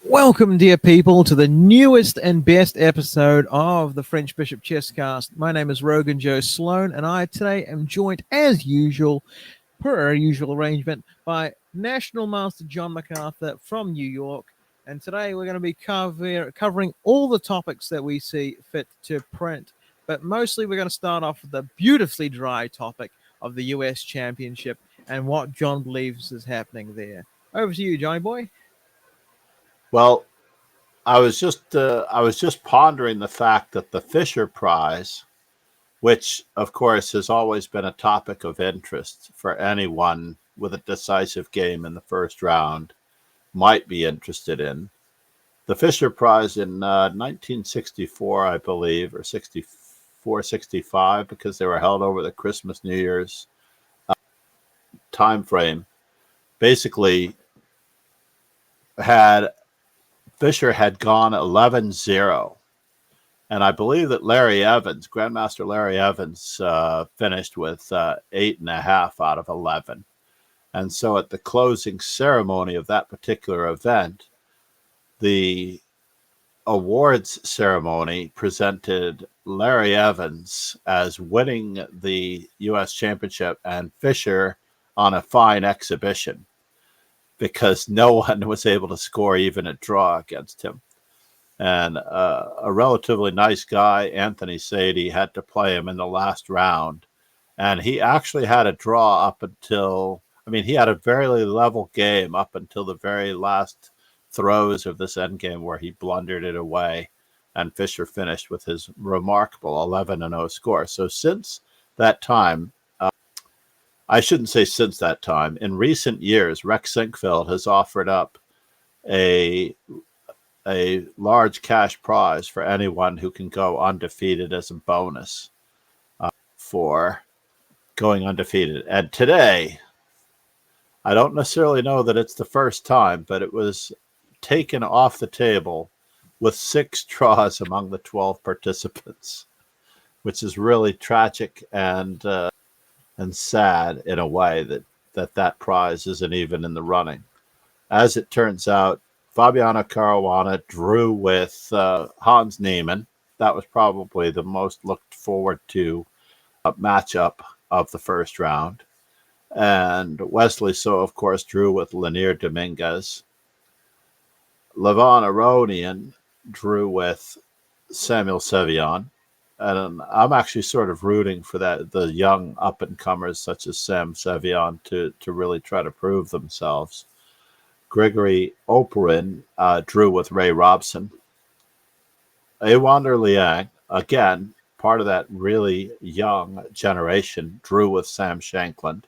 Welcome, dear people, to the newest and best episode of the French Bishop Chesscast. My name is Rogan Joe Sloan, and I today am joined, as usual, per our usual arrangement, by National Master John MacArthur from New York. And today we're going to be covering all the topics that we see fit to print. But mostly we're going to start off with the beautifully dry topic of the US Championship and what John believes is happening there. Over to you, Johnny boy. Well, I was just pondering the fact that the Fisher Prize, which of course has always been a topic of interest for anyone with a decisive game in the first round, might be interested in. The Fisher Prize in 1964, I believe, or 64, 65, because they were held over the Christmas, New Year's time frame, basically had Fisher had gone 11-0. And I believe that Grandmaster Larry Evans, finished with 8.5 out of 11. And so at the closing ceremony of that particular event, the awards ceremony presented Larry Evans as winning the U.S. Championship and Fisher on a fine exhibition because no one was able to score even a draw against him. And a relatively nice guy, Anthony Sadie, had to play him in the last round. And he actually had a draw up until, he had a very level game up until the very last throws of this endgame where he blundered it away. And Fisher finished with his remarkable 11-0 score. So since that time, I shouldn't say since that time, in recent years, Rex Sinkfeld has offered up a large cash prize for anyone who can go undefeated as a bonus for going undefeated. And today, I don't necessarily know that it's the first time, but it was taken off the table with 6 draws among the 12 participants, which is really tragic and sad in a way that prize isn't even in the running. As it turns out, Fabiano Caruana drew with Hans Niemann. That was probably the most looked forward to matchup of the first round. And Wesley So, of course, drew with Lanier Dominguez. Levon Aronian drew with Samuel Sevian. And I'm actually sort of rooting for the young up-and-comers such as Sam Sevian to really try to prove themselves. Gregory Oparin drew with Ray Robson. Ewander Liang, again, part of that really young generation, drew with Sam Shankland.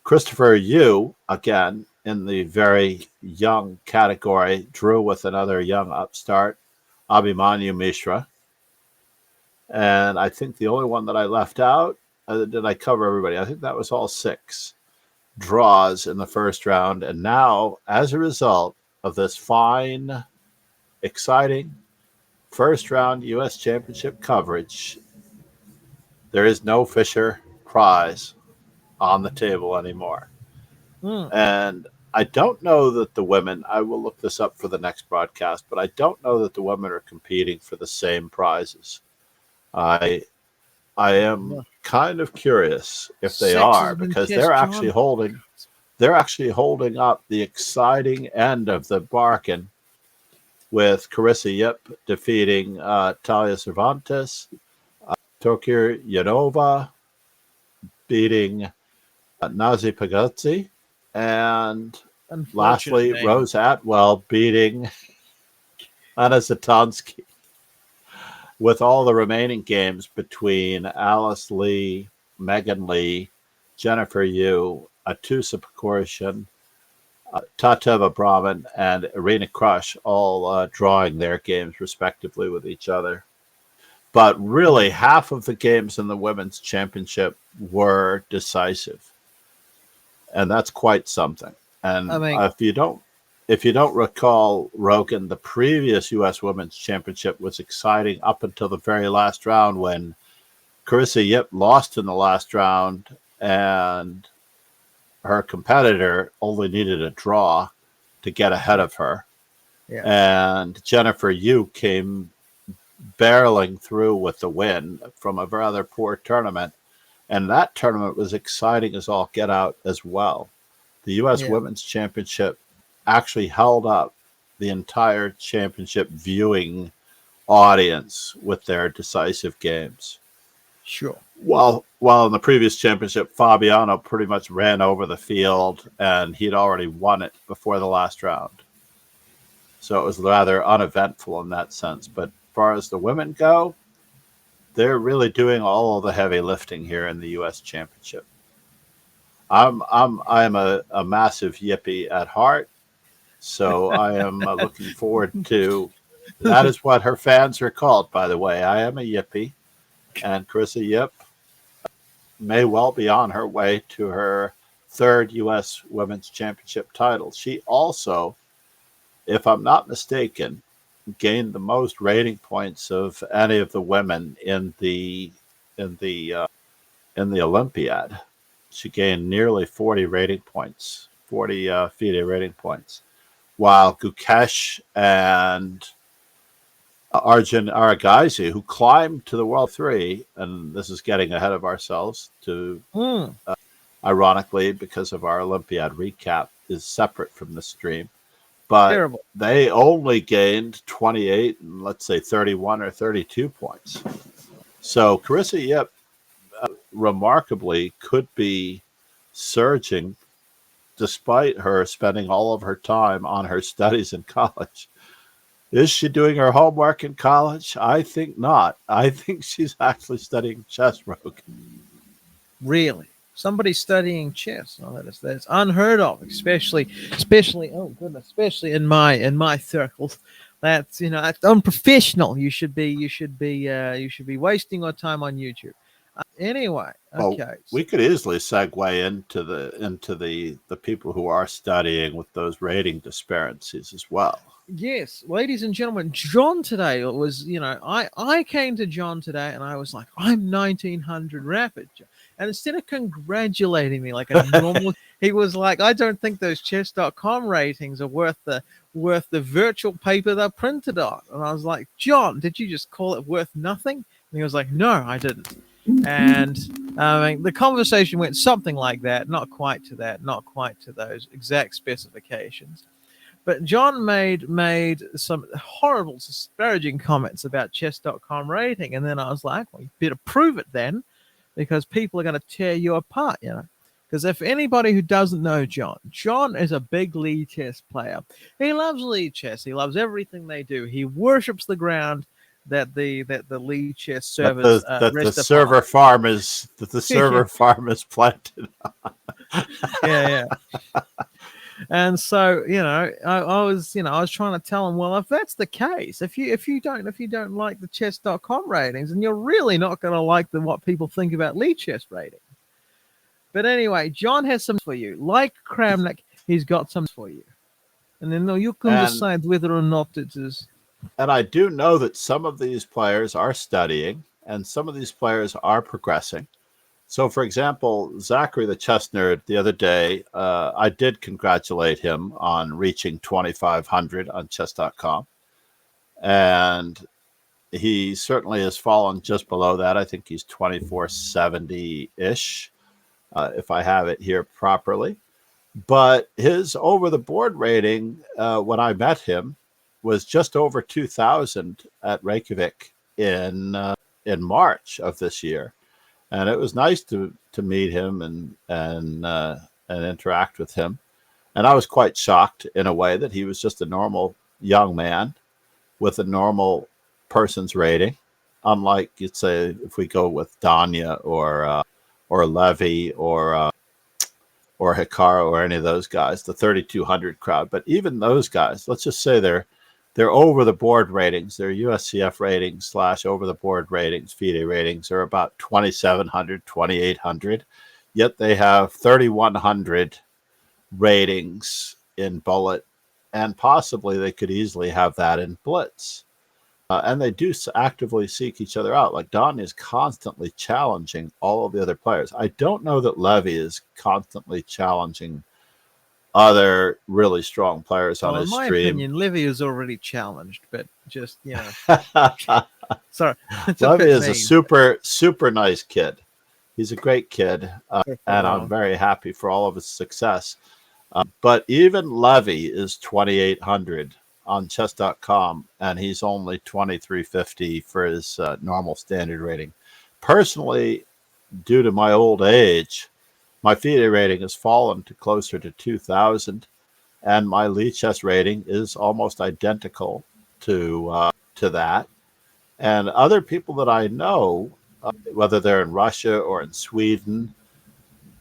Christopher Yu, again, in the very young category, drew with another young upstart, Abhimanyu Mishra. And I think the only one that I left out, did I cover everybody? I think that was all 6 draws in the first round. And now, as a result of this fine, exciting first round U.S. Championship coverage, there is no Fisher Prize on the table anymore. And I don't know that the women, I will look this up for the next broadcast, but I don't know that the women are competing for the same prizes. I am kind of curious if they are, because they're actually holding up the exciting end of the bargain with Carissa Yip defeating Talia Cervantes, Tokir Yanova beating Nazi Pagazzi, and lastly Rose Atwell beating Anna Zatonsky. With all the remaining games between Alice Lee, Megan Lee, Jennifer Yu, Atusa Pekorishan, Tateva Brahman, and Irina Krush all drawing their games respectively with each other. But really, half of the games in the women's championship were decisive. And that's quite something. And if you don't recall, Rogan, the previous U.S. Women's Championship was exciting up until the very last round when Carissa Yip lost in the last round and her competitor only needed a draw to get ahead of her. Yeah. And Jennifer Yu came barreling through with the win from a rather poor tournament. And that tournament was exciting as all get out as well. The U.S. Yeah. Women's Championship actually held up the entire championship viewing audience with their decisive games. Sure. While in the previous championship, Fabiano pretty much ran over the field and he'd already won it before the last round. So it was rather uneventful in that sense. But as far as the women go, they're really doing all of the heavy lifting here in the U.S. Championship. I'm a massive yippee at heart, so I am looking forward to. That is what her fans are called, by the way. I am a yippee, and Carissa Yip may well be on her way to her third U.S. Women's Championship title. She also, if I'm not mistaken, gained the most rating points of any of the women in the in the Olympiad. She gained nearly 40 rating points, 40 FIDE rating points, while Gukesh and Arjun Aragaisi, who climbed to the World Three, and this is getting ahead of ourselves, to ironically, because of our Olympiad recap, is separate from the stream. But Terrible. they only gained 28 and let's say 31 or 32 points. So Carissa Yip remarkably could be surging despite her spending all of her time on her studies in college. Is she doing her homework in college? I think not. I think she's actually studying chess, Rogue. Really. Somebody studying chess. Oh, that's unheard of, especially oh goodness, especially in my circles. That's that's unprofessional. You should be wasting your time on YouTube. Anyway, Well, okay. we could easily segue into the people who are studying with those rating disparities as well. Yes, ladies and gentlemen, John today was, I came to John today and I was like, I'm 1900 rapid. And instead of congratulating me like a normal, he was like, I don't think those chess.com ratings are worth the virtual paper they're printed on. And I was like, John, did you just call it worth nothing? And he was like, no, I didn't. And I mean, the conversation went something like that, not quite to that, not quite to those exact specifications. But John made some horrible, disparaging comments about chess.com rating. And then I was like, well, you better prove it then, because people are going to tear you apart. Because if anybody who doesn't know John is a big lead chess player. He loves lead chess. He loves everything they do. He worships the ground that the lead chess servers The rest server upon. farm is Yeah, planted. yeah. And so, I was trying to tell him, well, if that's the case, if you don't like the chess.com ratings, then you're really not going to like what people think about lead chess rating. But anyway, John has some for you. Like Kramnik, he's got some for you. And then you can and decide whether or not it is. and I do know that some of these players are studying and some of these players are progressing. So, for example, Zachary the chess nerd the other day, I did congratulate him on reaching 2,500 on chess.com. And he certainly has fallen just below that. I think he's 2470 ish, if I have it here properly. But his over the board rating, when I met him, was just over 2,000 at Reykjavik in March of this year, and it was nice to meet him and interact with him. And I was quite shocked in a way that he was just a normal young man with a normal person's rating, unlike you'd say if we go with Danya or Levy or Hikaru or any of those guys, the 3,200 crowd. But even those guys, let's just say they're over the board ratings, their USCF ratings / over the board ratings, FIDE ratings are about 2,700, 2,800. Yet they have 3,100 ratings in Bullet, and possibly they could easily have that in Blitz. And they do actively seek each other out. Like Don is constantly challenging all of the other players. I don't know that Levy is constantly challenging other really strong players on Well, in his my stream. opinion, Levy is already challenged, but just, sorry, it's a Levy bit is a mean. super nice kid. He's a great kid, But and I'm very happy for all of his success. But even Levy is 2,800 on chess.com, and he's only 2,350 for his normal standard rating. Personally, due to my old age, my FIDE rating has fallen to closer to 2,000, and my Lichess rating is almost identical to that. And other people that I know, whether they're in Russia or in Sweden,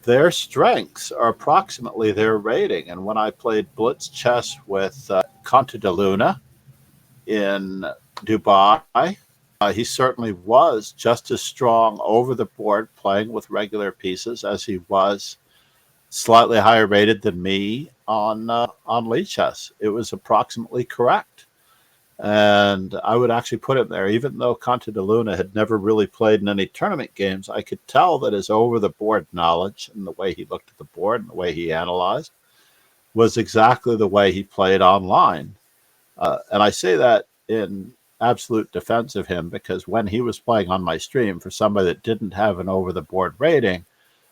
their strengths are approximately their rating. And when I played blitz chess with Conte de Luna in Dubai, he certainly was just as strong over the board playing with regular pieces as he was slightly higher rated than me on Lichess. It was approximately correct. And I would actually put him there. Even though Conte de Luna had never really played in any tournament games, I could tell that his over-the-board knowledge and the way he looked at the board and the way he analyzed was exactly the way he played online. And I say that in absolute defense of him because when he was playing on my stream, for somebody that didn't have an over-the-board rating,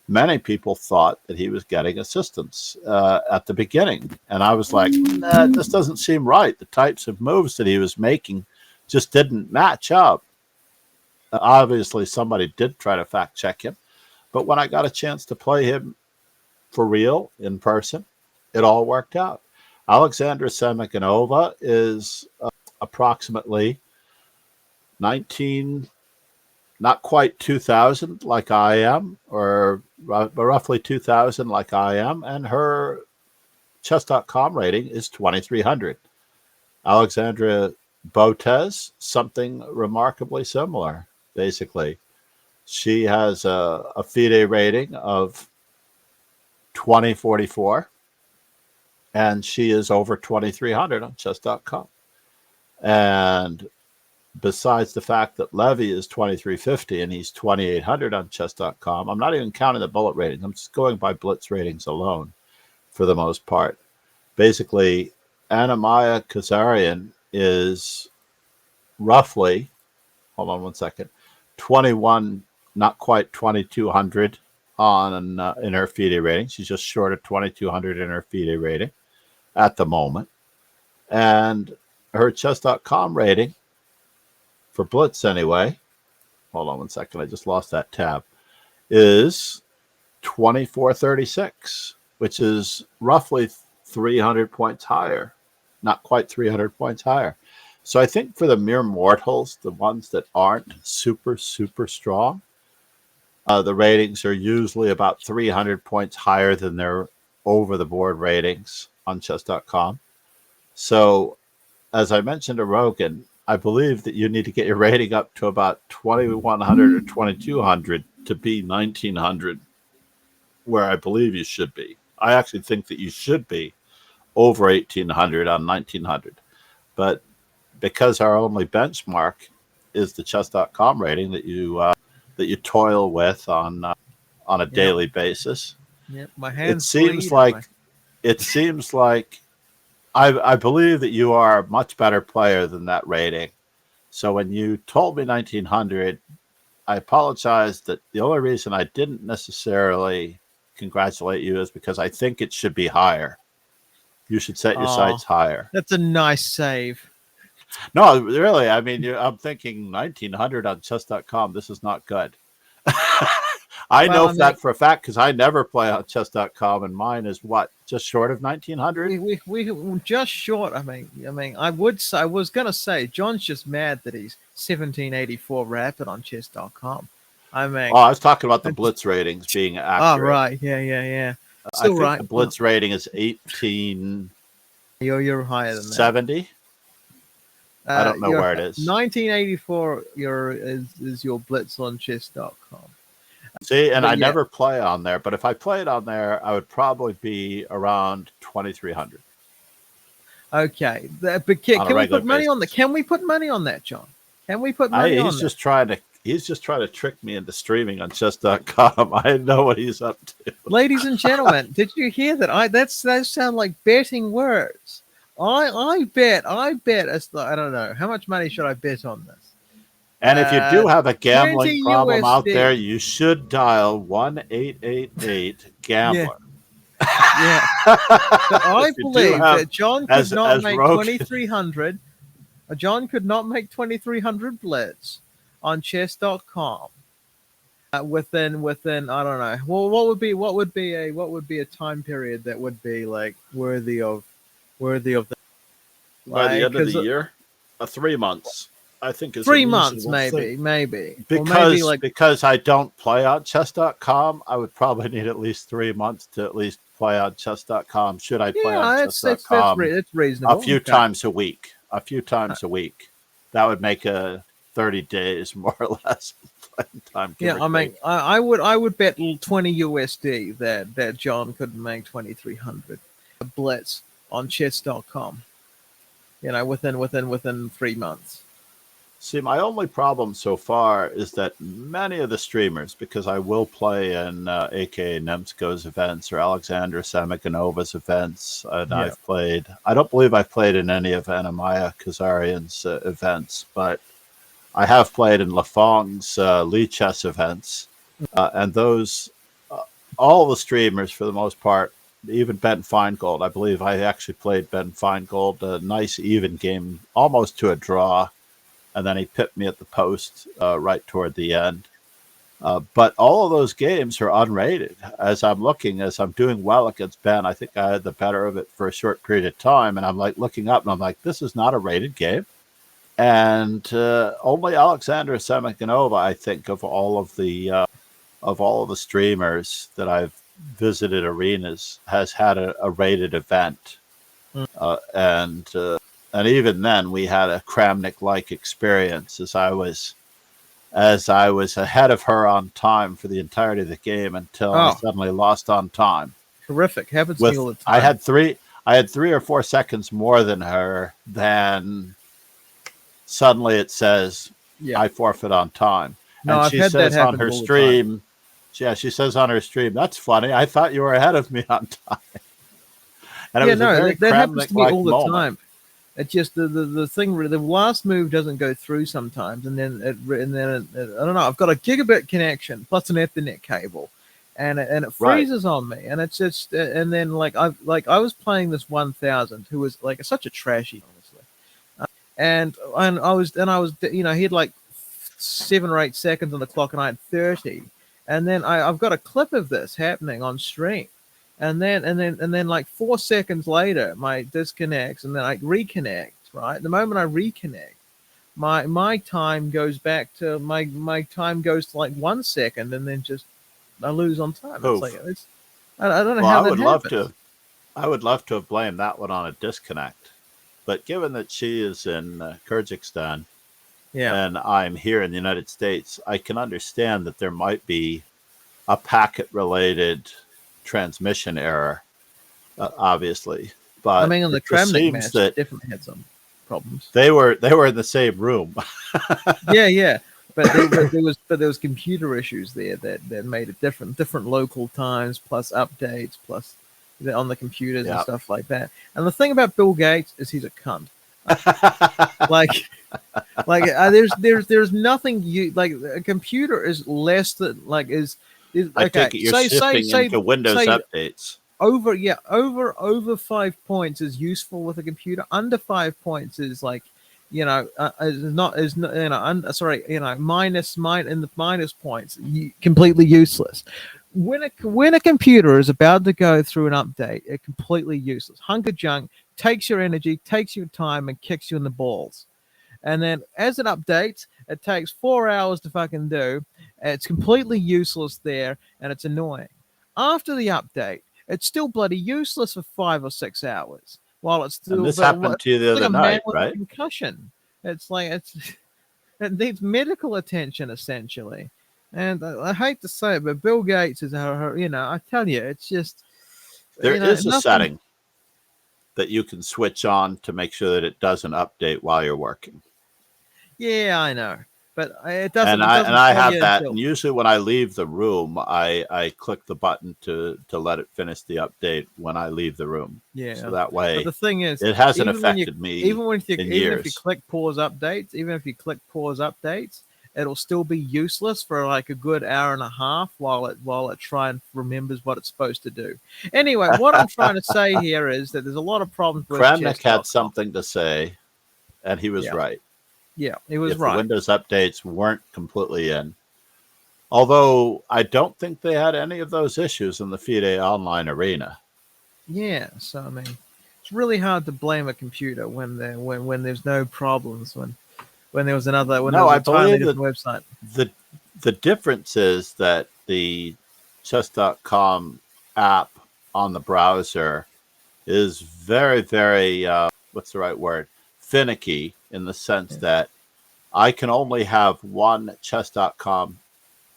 many people thought that he was getting assistance at the beginning. And I was like, nah, this doesn't seem right. The types of moves that he was making just didn't match up. Obviously, somebody did try to fact check him. But when I got a chance to play him for real in person, it all worked out. Alexandra Semikanova is approximately 19, not quite 2,000 like I am, or roughly 2,000 like I am, and her chess.com rating is 2,300. Alexandra Botez, something remarkably similar, basically. She has a FIDE rating of 2044, and she is over 2,300 on chess.com. And besides the fact that Levy is 2,350 and he's 2,800 on chess.com, I'm not even counting the bullet ratings. I'm just going by blitz ratings alone for the most part. Basically, Anamaya Kazarian is roughly, hold on one second, 21, not quite 2,200 on in her FIDE rating. She's just short of 2,200 in her FIDE rating at the moment. And her chess.com rating for blitz anyway, hold on one second, I just lost that tab, is 2436, which is roughly 300 points higher, not quite 300 points higher. So I think for the mere mortals, the ones that aren't super strong, the ratings are usually about 300 points higher than their over the board ratings on chess.com. So as I mentioned to Rogan, I believe that you need to get your rating up to about 2,100 or 2,200 to be 1,900, where I believe you should be. I actually think that you should be over 1,800 on 1,900. But because our only benchmark is the chess.com rating that you toil with on a daily basis, my it hands seems bleed. like I believe that you are a much better player than that rating. So when you told me 1,900, I apologize that the only reason I didn't necessarily congratulate you is because I think it should be higher. You should set your sights higher. That's a nice save. No, really. I mean, I'm thinking 1,900 on chess.com. This is not good. I know that for a fact because I never play on chess.com, and mine is what, just short of 1,900. We just short. I mean, I was gonna say John's just mad that he's 1784 rapid on chess.com. I mean, I was talking about the blitz ratings being accurate. Oh, right, yeah. Still I think the blitz rating is 18. You're higher than 70. I don't know where it is. 1984 is your blitz on chess.com. See, and I never play on there, but if I played on there, I would probably be around 2,300. Okay, but can we put money on that? Can we put money on that, John? Can we put money on that? He's just trying to. He's just trying to trick me into streaming on chess.com. I know what he's up to. Ladies and gentlemen, did you hear that? Those sound like betting words. I bet. I don't know. How much money should I bet on this? And if you do have a gambling 20 problem out USD. there, you should dial 1-888-GAMBLER. Yeah. But I If you do believe have- that John could not make 2,300. John could not make 2,300 blitz on chess.com. Within I don't know. Well, what would be a time period that would be like worthy of the By the end of the 'cause year, 3 months, I think is a 3 months reasonable thing. maybe Because I don't play on chess.com, I would probably need at least 3 months to at least play on chess.com. Should I play on chess.com it's reasonable. a few times a week? That would make 30 days more or less playing time. Yeah, I mean, I would bet 20 USD that John could make 2,300 blitz on chess.com. Within 3 months. See, my only problem so far is that many of the streamers, because I will play in aka Nemsko's events or Alexander Samaganova's events, and Yeah. I don't believe I've played in any of Anamaya Kazarian's events, but I have played in Lafong's Lee Chess events, and those, all the streamers for the most part, even Ben Feingold, I believe I actually played Ben Feingold, a nice even game, almost to a draw, and then he pipped me at the post right toward the end. But all of those games are unrated. As I'm doing well against Ben, I think I had the better of it for a short period of time, and I'm like looking up, and I'm like, this is not a rated game. And only Alexander Semikanova, I think, of all of the streamers that I've visited arenas, has had a rated event. And even then, we had a Kramnik-like experience, as I was ahead of her on time for the entirety of the game until I suddenly lost on time. Terrific, happens to me all the time. I had 3 or 4 seconds more than her. Then suddenly it says, I forfeit on time. No, and she says on her stream, she says on her stream, that's funny. I thought you were ahead of me on time. And it was a very that happens to me all the moment. time. It's just the thing. The last move doesn't go through sometimes, and then I don't know. I've got a gigabit connection plus an Ethernet cable, and it freezes on me, and it's just and then I was playing this 1000 who was like such a trashy, honestly, and I was he had like 7 or 8 seconds on the clock, and I had 30, and then I've got a clip of this happening on stream. And then like 4 seconds later, my disconnects, and then I reconnect. Right, the moment I reconnect, my time goes back to my time goes to like 1 second, and then just I lose on time. Oof. It's like I don't know how that happens. I would love to have blamed that one on a disconnect, but given that she is in Kyrgyzstan, and I'm here in the United States, I can understand that there might be a packet-related transmission error, obviously, but I mean, on the Kramnik match, definitely had some problems. They were in the same room. yeah, but there was computer issues there that made it different local times plus updates plus on the computers and stuff like that. And the thing about Bill Gates is he's a cunt. There's nothing a computer is less than I take it you're shifting into Windows updates. Over 5 points is useful with a computer. Under 5 points is minus points, completely useless. When a computer is about to go through an update, it's completely useless. Hunk of junk, takes your energy, takes your time, and kicks you in the balls. And then as it updates, it takes 4 hours to fucking do. It's completely useless there, and it's annoying. After the update, it's still bloody useless for 5 or 6 hours. While it's still. And this happened to you the other night, right? Concussion. It needs medical attention essentially. And I hate to say it, but Bill Gates is I tell you, it's just there is a setting that you can switch on to make sure that it doesn't update while you're working. Yeah, I know. But it And doesn't I tell have you that, until. and usually when I leave the room, I click the button to let it finish the update when I leave the room. So Yeah, that but way, the thing is, it hasn't affected me in even if you years. click pause updates, it'll still be useless for like a good hour and a half while it try and remembers what it's supposed to do. Anyway, what I'm trying to say here is that there's a lot of problems with Kramnik had chess.com. something to say, and he was Yeah, right. yeah, it was If the right. Windows updates weren't completely in, although I don't think they had any of those issues in the FIDE Online arena. Yeah, so I mean, it's really hard to blame a computer when there's no problems when there No, was a I entirely believe that different website. the the difference is that the chess.com app on the browser is very, very, what's the right word? Finicky, in the sense Yeah, that I can only have one chess.com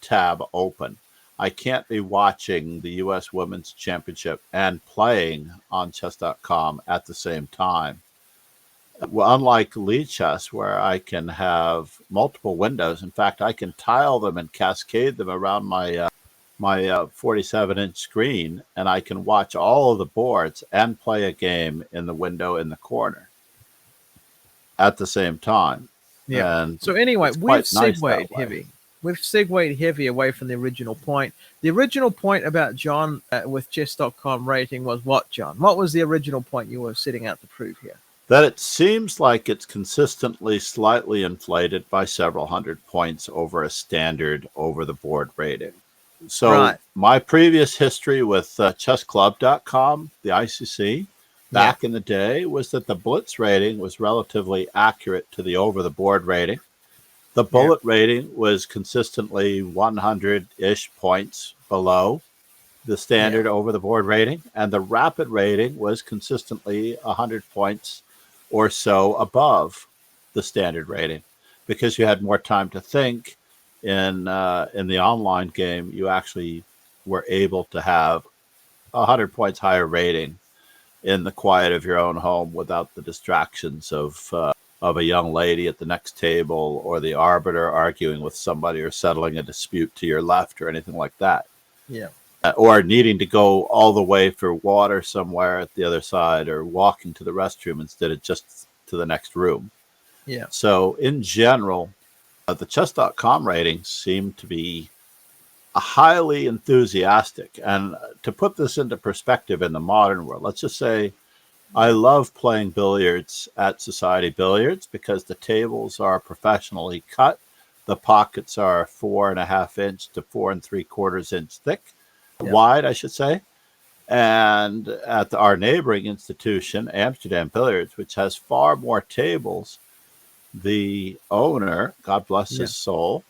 tab open. I can't be watching the US Women's Championship and playing on chess.com at the same time. Well, unlike Lichess, where I can have multiple windows. In fact, I can tile them and cascade them around my 47-inch screen, and I can watch all of the boards and play a game in the window in the corner at the same time. yeah. And So anyway, it's quite nice that way. We've segued heavy away from the original point. The original point about John with chess.com rating was what, John? What was the original point you were setting out to prove here? That it seems like it's consistently slightly inflated by several hundred points over a standard over the board rating. So Right. my previous history with chessclub.com, the ICC, Yeah. back in the day, was that the blitz rating was relatively accurate to the over the board rating. The Yeah. bullet rating was consistently 100-ish points below the Yeah. standard over the board rating, and the rapid rating was consistently 100 points or so above the standard rating, because you had more time to think. In the online game, you actually were able to have 100 points higher rating in the quiet of your own home without the distractions of a young lady at the next table, or the arbiter arguing with somebody, or settling a dispute to your left, or anything like that, Yeah. or needing to go all the way for water somewhere at the other side, or walking to the restroom instead of just to the next room. Yeah. So, in general, the chess.com ratings seem to be highly enthusiastic. And to put this into perspective in the modern world, let's just say I love playing billiards at Society Billiards because the tables are professionally cut. The pockets are 4.5 inch to 4 3/4 inch thick, Yeah. wide, I should say. And at our neighboring institution, Amsterdam Billiards, which has far more tables, the owner, God bless Yeah. his soul,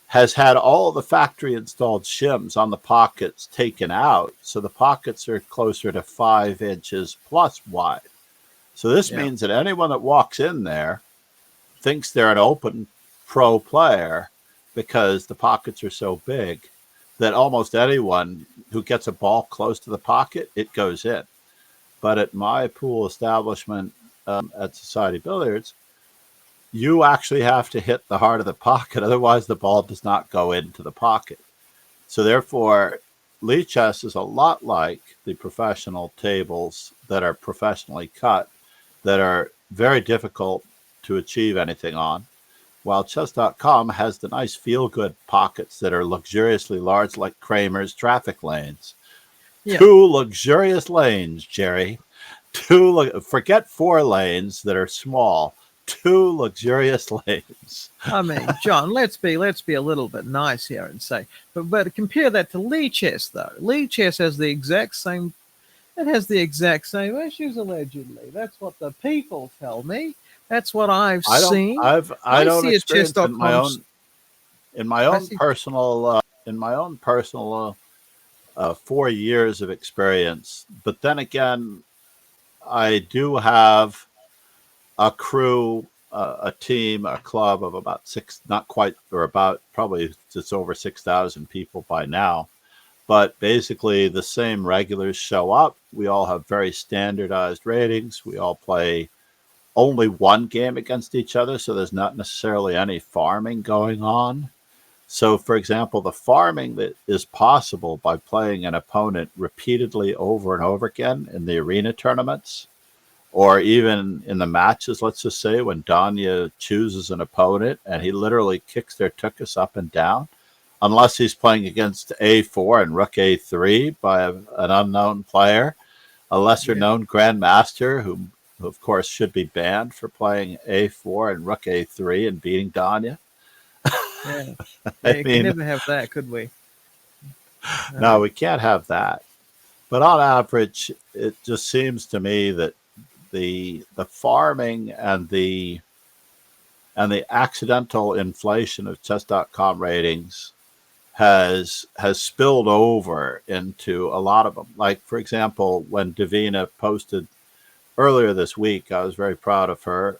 has had all the factory installed shims on the pockets taken out. So the pockets are closer to 5 inches plus wide. So this Yeah. means that anyone that walks in there thinks they're an open pro player, because the pockets are so big that almost anyone who gets a ball close to the pocket, it goes in. But at my pool establishment, at Society Billiards, you actually have to hit the heart of the pocket. Otherwise, the ball does not go into the pocket. So therefore, Lichess is a lot like the professional tables that are professionally cut, that are very difficult to achieve anything on, while chess.com has the nice feel-good pockets that are luxuriously large, like Kramer's traffic lanes. Yeah. Two luxurious lanes, Jerry. Forget 4 lanes that are small. Two luxurious lanes. I mean, John, let's be a little bit nice here and say, but compare that to Lee Chess though. Lee Chess has the exact same. It has the exact same issues allegedly. That's what the people tell me. That's what I've seen. I I don't see a experience it chess.com. in my I own see. personal in my own personal 4 years of experience. But then again, I do have a crew, a team, a club of about six, not quite, or about, probably it's over 6,000 people by now. But basically, the same regulars show up. We all have very standardized ratings. We all play only one game against each other, so there's not necessarily any farming going on. So, for example, the farming that is possible by playing an opponent repeatedly over and over again in the arena tournaments, or even in the matches, let's just say when Danya chooses an opponent and he literally kicks their tuchus up and down, unless he's playing against A4 and Rook A3 by an unknown player, a lesser-known grandmaster who, of course, should be banned for playing A4 and Rook A3 and beating Danya. Yeah, I could mean, never have that, could we? no, we can't have that. But on average, it just seems to me that the farming and the accidental inflation of chess.com ratings has spilled over into a lot of them. Like, for example, when Davina posted earlier this week, I was very proud of her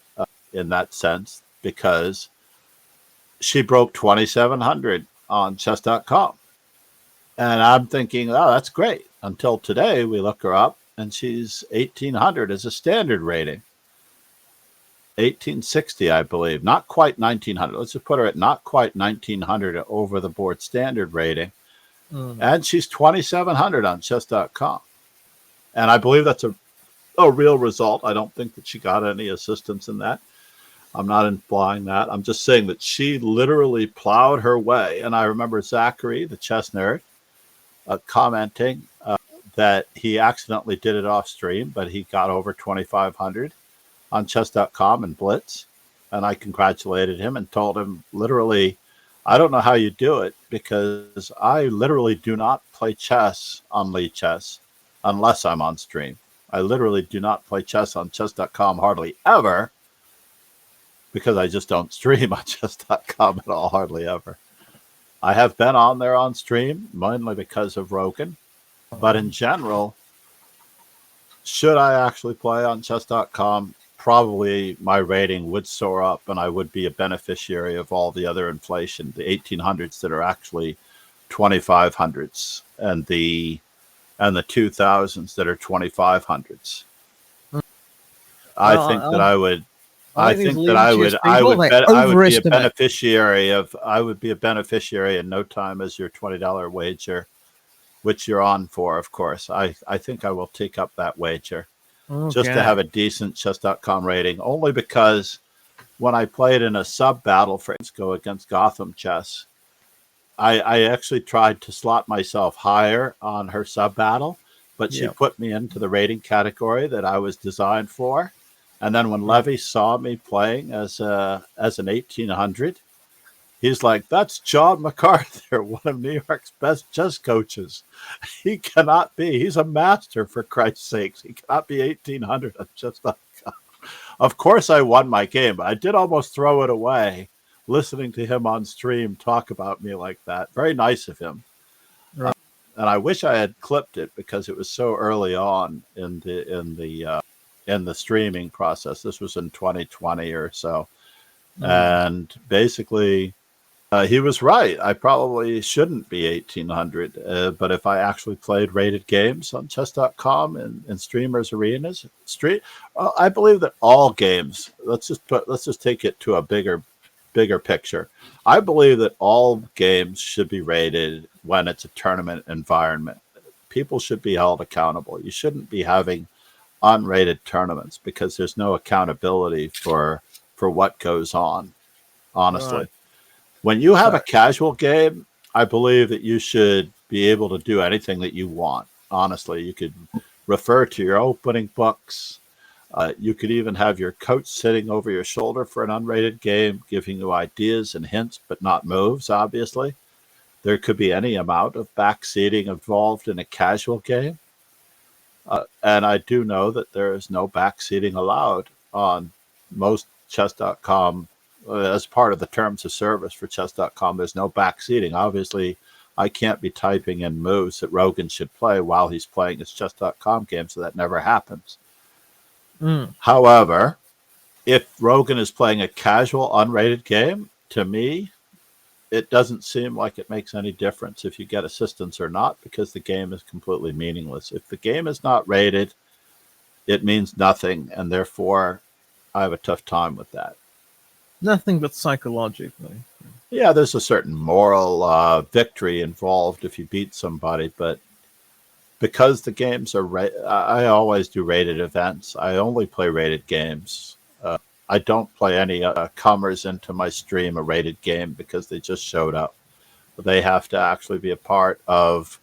in that sense, because she broke 2,700 on chess.com. And I'm thinking, oh, that's great. Until today, we look her up and she's 1,800 as a standard rating. 1860, I believe. Not quite 1,900. Let's just put her at not quite 1,900 over the board standard rating. And she's 2,700 on chess.com. And I believe that's a real result. I don't think that she got any assistance in that. I'm not implying that. I'm just saying that she literally plowed her way. And I remember Zachary, the chess nerd, commenting that he accidentally did it off stream, but he got over 2,500 on chess.com and Blitz. And I congratulated him and told him, literally, I don't know how you do it, because I literally do not play chess on Lee Chess unless I'm on stream. I literally do not play chess on chess.com hardly ever, because I just don't stream on chess.com at all, hardly ever. I have been on there on stream, mainly because of Rogan. But in general, should I actually play on chess.com, probably my rating would soar up and I would be a beneficiary of all the other inflation, the 1,800s that are actually 2,500s, and the 2,000s that are 2,500s. I think that I would be a beneficiary of. I would be a beneficiary in no time as your $20 wager, which you're on for, of course. I think I will take up that wager just to have a decent chess.com rating, only because when I played in a sub battle for Go against Gotham Chess, I actually tried to slot myself higher on her sub battle, but she put me into the rating category that I was designed for. And then when Levy saw me playing as an 1,800, he's like, "That's John MacArthur, one of New York's best chess coaches. He cannot be. He's a master, for Christ's sakes. He cannot be 1,800 on chess.com." Of course, I won my game, but I did almost throw it away listening to him on stream talk about me like that. Very nice of him. Right. And I wish I had clipped it, because it was so early on in the streaming process. This was in 2020 or so. And basically, he was right. I probably shouldn't be 1,800. But if I actually played rated games on chess.com and streamers arenas, I believe that all games, let's just take it to a bigger picture. I believe that all games should be rated when it's a tournament environment. People should be held accountable. You shouldn't be having unrated tournaments, because there's no accountability for what goes on, honestly. Right. When you have a casual game, I believe that you should be able to do anything that you want. Honestly, you could refer to your opening books. You could even have your coach sitting over your shoulder for an unrated game, giving you ideas and hints, but not moves, obviously. There could be any amount of backseating involved in a casual game. And I do know that there is no backseating allowed on most chess.com. As part of the terms of service for chess.com, there's no backseating. Obviously, I can't be typing in moves that Rogan should play while he's playing his chess.com game, so that never happens. However, if Rogan is playing a casual, unrated game, to me, it doesn't seem like it makes any difference if you get assistance or not, because the game is completely meaningless. If the game is not rated, it means nothing, and therefore I have a tough time with that. Nothing but psychologically. Yeah, there's a certain moral victory involved if you beat somebody, but because the games are I always do rated events. I only play rated games. I don't play any comers into my stream a rated game because they just showed up. They have to actually be a part of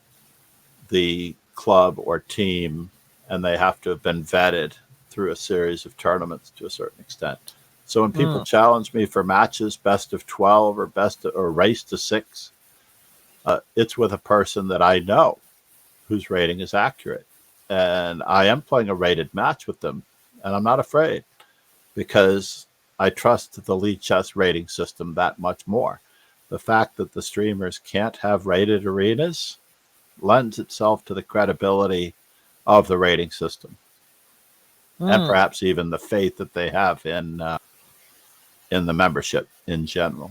the club or team, and they have to have been vetted through a series of tournaments to a certain extent. So when people challenge me for matches, best of 12 or race to 6, it's with a person that I know whose rating is accurate. And I am playing a rated match with them, and I'm not afraid because I trust the Lead Chess rating system that much more. The fact that the streamers can't have rated arenas lends itself to the credibility of the rating system, and perhaps even the faith that they have in the membership in general.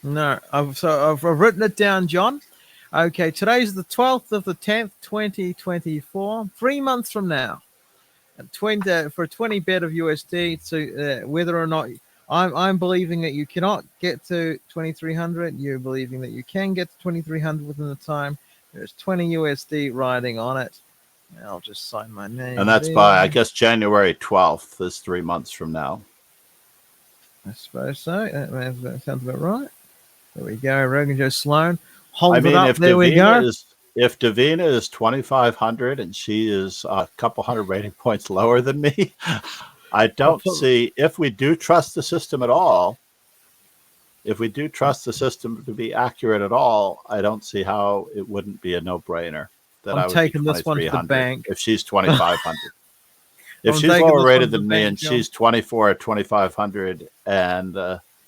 No, I've written it down, John. Okay, today's the 12th of the 10th, 2024. 3 months from now, at 20 for 20 bet of USD. So whether or not I'm believing that you cannot get to 2300, you're believing that you can get to 2300 within the time. There's 20 USD riding on it. I'll just sign my name. And that's by, I guess, January 12th is 3 months from now. I suppose so. That sounds about right. There we go. Rogan Joe Sloan. Hold it up. There we go. If Davina is 2,500 and she is a couple hundred rating points lower than me, I don't see, if we do trust the system at all, if we do trust the system to be accurate at all, I don't see how it wouldn't be a no-brainer that I'm taking this one to the bank. If she's 2,500. If she's lower rated than me and she's 24 or 2,500 and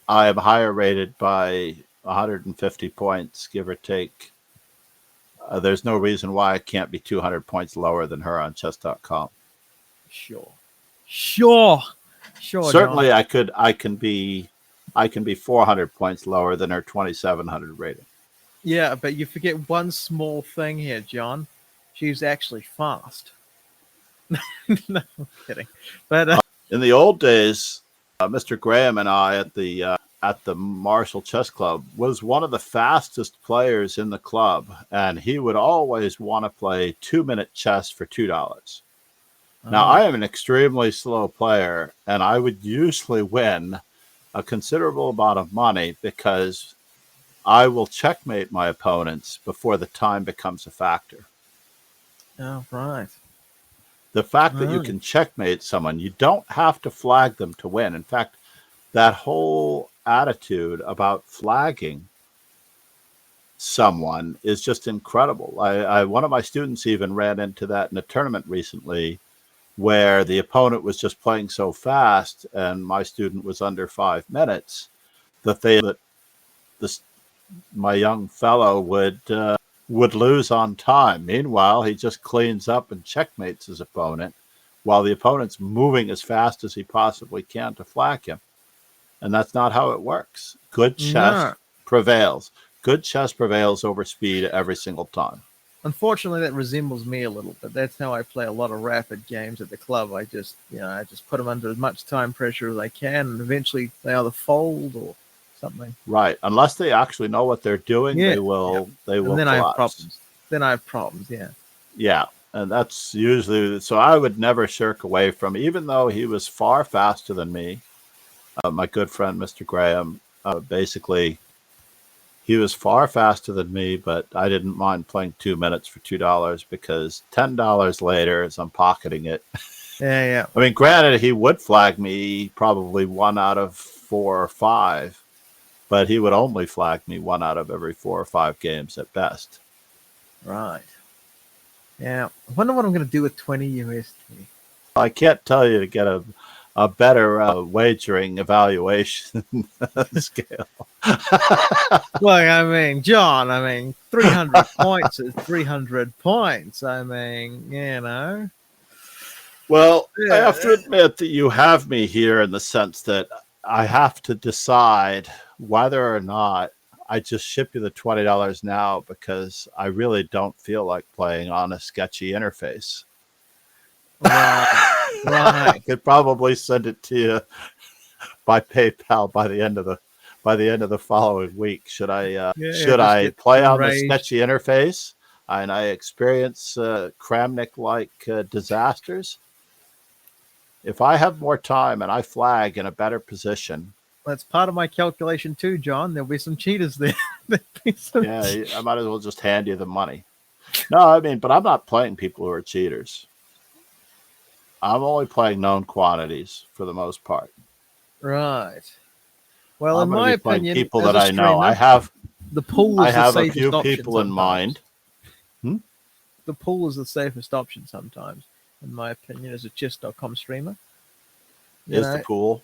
I am higher rated by 150 points, give or take, there's no reason why I can't be 200 points lower than her on chess.com. Sure. Certainly, John. I can be 400 points lower than her 2,700 rating. Yeah, but you forget one small thing here, John. She's actually fast. No, I'm kidding. But in the old days, Mr. Graham and I at the Marshall Chess Club was one of the fastest players in the club, and he would always want to play 2-minute chess for $2. Now, I am an extremely slow player, and I would usually win a considerable amount of money because I will checkmate my opponents before the time becomes a factor. Oh, right. The fact that you can checkmate someone, you don't have to flag them to win. In fact, that whole attitude about flagging someone is just incredible. One of my students even ran into that in a tournament recently where the opponent was just playing so fast and my student was under 5 minutes that my young fellow would lose on time. Meanwhile, he just cleans up and checkmates his opponent while the opponent's moving as fast as he possibly can to flag him. And that's not how it works. Good chess prevails. Good chess prevails over speed every single time. Unfortunately, that resembles me a little bit. That's how I play a lot of rapid games at the club. I just put them under as much time pressure as I can, and eventually they either fold or something. Right. Unless they actually know what they're doing, they will. They will. And then collapse. I have problems. Then I have problems. Yeah. Yeah, and that's usually so. I would never shirk away from, even though he was far faster than me. My good friend, Mr. Graham, basically, he was far faster than me, but I didn't mind playing 2 minutes for $2 because $10 later, as I'm pocketing it. Yeah. I mean, granted, he would flag me probably 1 out of 4 or 5, but he would only flag me 1 out of every 4 or 5 games at best. Right. Yeah. I wonder what I'm going to do with 20 USD. I can't tell you to get a better wagering evaluation scale. Look, I mean, John, 300 points is 300 points. I mean, Well, I have to admit that you have me here in the sense that I have to decide whether or not I just ship you the $20 now because I really don't feel like playing on a sketchy interface. Right. Right. I could probably send it to you by PayPal by the end of the following week. Yeah, Should just I get play on the enraged. sketchy interface and I experience Kramnik like disasters? If I have more time and I flag in a better position, That's part of my calculation too, John. There'll be some cheaters there. There'll be some yeah, I might as well just hand you the money. No, I mean, but I'm not playing people who are cheaters. I'm only playing known quantities for the most part. Right. Well, I'm in going to my be playing opinion, people as that a I know. streamer, the pool I is the have a safest few option people in sometimes. mind. Hmm? The pool is the safest option sometimes, in my opinion, as a chess.com streamer. You Is the know, pool?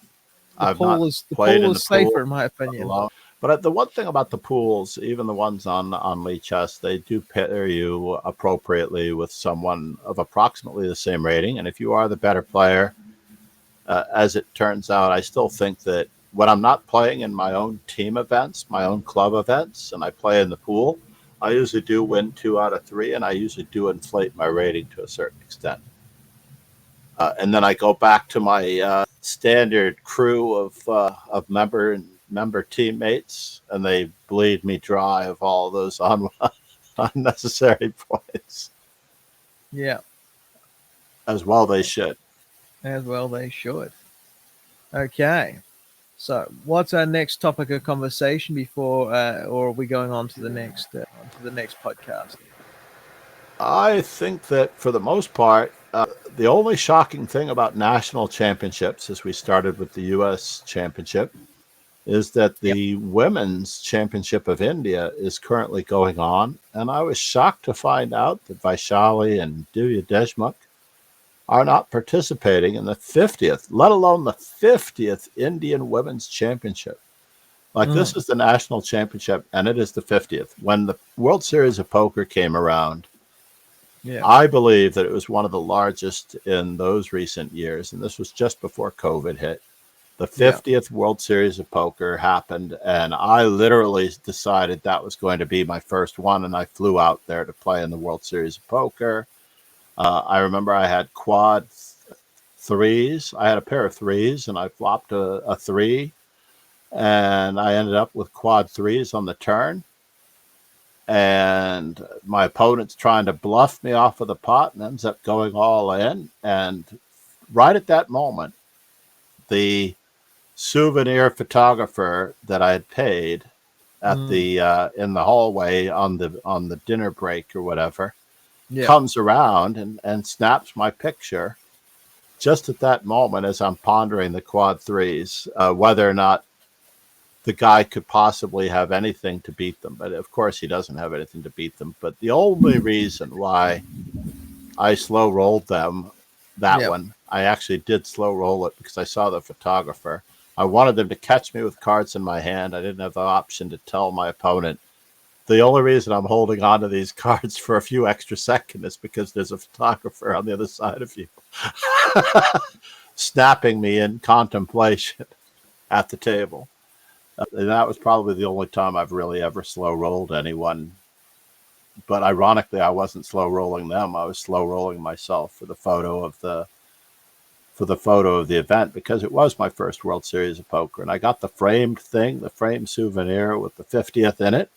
the I've not pool is the played pool in is the pool safer, in my opinion. long. But the one thing about the pools, even the ones on Lee Chess, they do pair you appropriately with someone of approximately the same rating. And if you are the better player, as it turns out, I still think that when I'm not playing in my own team events, my own club events, and I play in the pool, I usually do win 2 out of 3, and I usually do inflate my rating to a certain extent. And then I go back to my standard crew of member teammates, and they bleed me dry of all those unnecessary points. Yeah, As well, they should. as well they should. Okay. So, what's our next topic of conversation before, or are we going on to the next podcast? I think that for the most part, the only shocking thing about national championships, as we started with the U.S. championship, is that Yep. the women's championship of India is currently going on. And I was shocked to find out that Vaishali and Divya Deshmukh are not participating in the 50th, let alone the 50th Indian Women's Championship. Like, Mm, this is the national championship, and it is the 50th. When the World Series of Poker came around, yeah. I believe that it was one of the largest in those recent years, and this was just before COVID hit. The Yeah. 50th World Series of Poker happened, and I literally decided that was going to be my first one, and I flew out there to play in the World Series of Poker. I remember I had quad threes. I had a pair of threes, and I flopped a three, and I ended up with quad threes on the turn. And my opponent's trying to bluff me off of the pot and ends up going all in. And right at that moment, the souvenir photographer that I had paid at Mm, the in the hallway on the dinner break or whatever yeah. comes around and snaps my picture just at that moment as I'm pondering the quad threes, whether or not the guy could possibly have anything to beat them. But of course, he doesn't have anything to beat them. But the only reason why I slow rolled them, that Yeah. one, I actually did slow roll it because I saw the photographer. I wanted them to catch me with cards in my hand. I didn't have the option to tell my opponent. The only reason I'm holding on to these cards for a few extra seconds is because there's a photographer on the other side of you snapping me in contemplation at the table. And that was probably the only time I've really ever slow rolled anyone. But ironically, I wasn't slow rolling them. I was slow rolling myself for the photo of the event because it was my first World Series of Poker, and I got the framed thing, the framed souvenir with the 50th in it.